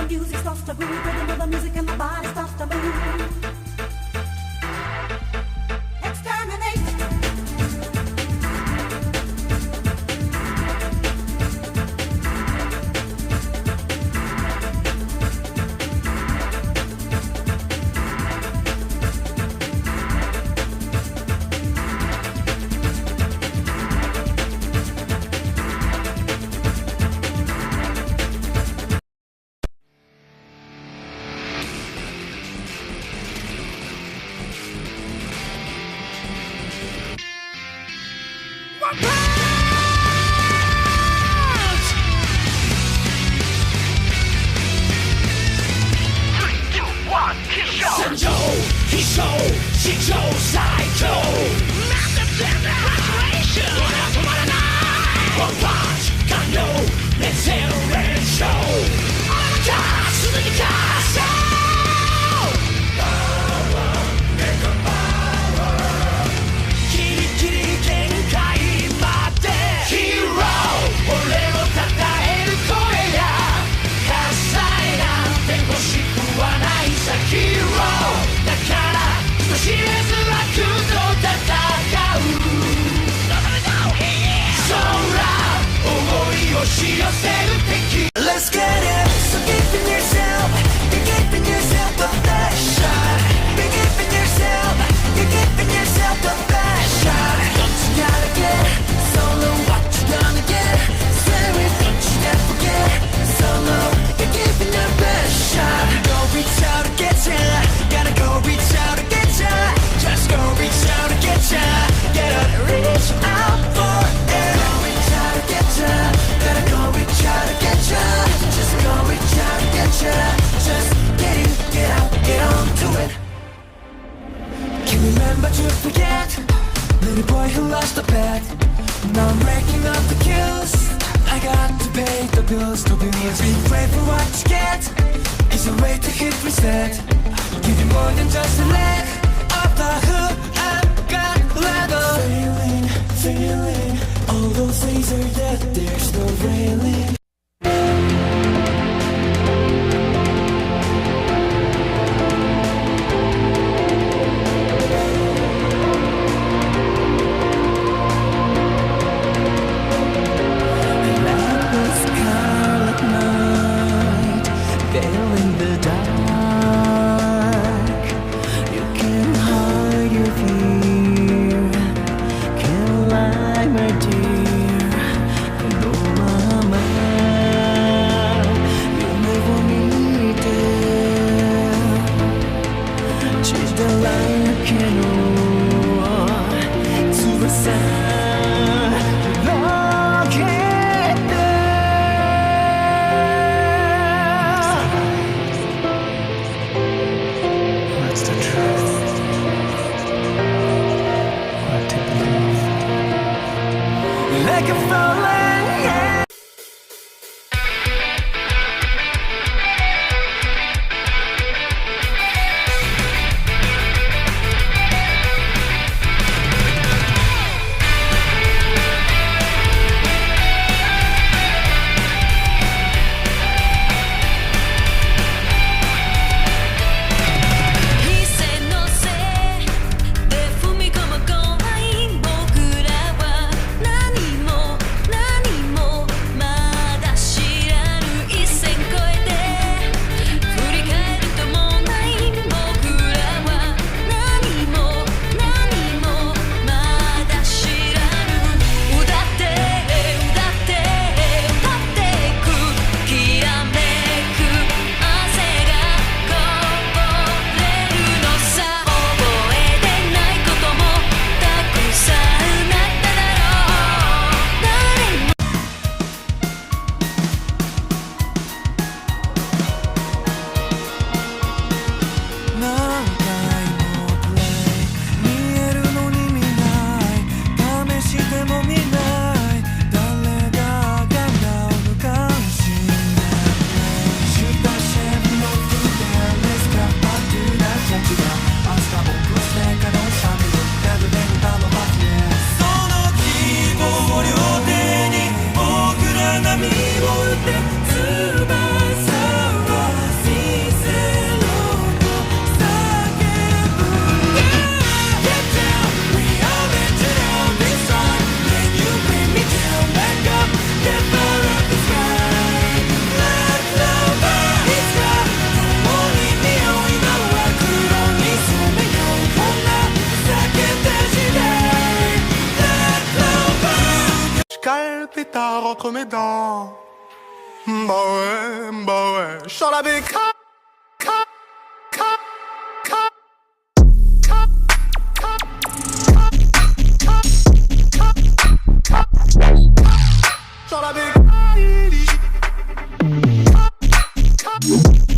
the music starts to groove, rhythm of the music and my body starts to move. Exterminate. Let's get it. So keep in yourself, you're keeping yourself the best shot. Be keeping yourself, you're keeping yourself the best shot. Don't you gotta get solo, what you gonna get? Say it, don't you ever forget. Solo, you're keeping your best shot. Go reach out to get ya, gotta go reach out to get ya. Just go reach out to get ya, gotta reach out for it. Go reach out to get ya, gotta go reach out to get ya. Just go reach out to get ya. Just get in, get out, get on to it. Can't remember to forget little boy who lost the bet. Now I'm racking up the kills. I got to pay the bills, to be honest. Be brave for what you get is a way to hit reset. Give you more than just a leg of the hood. I've got leather. Failing, failing. All those things are dead, there's no railing. My dear, no, mama. I be caught, caught, caught, caught, caught, caught, caught, caught,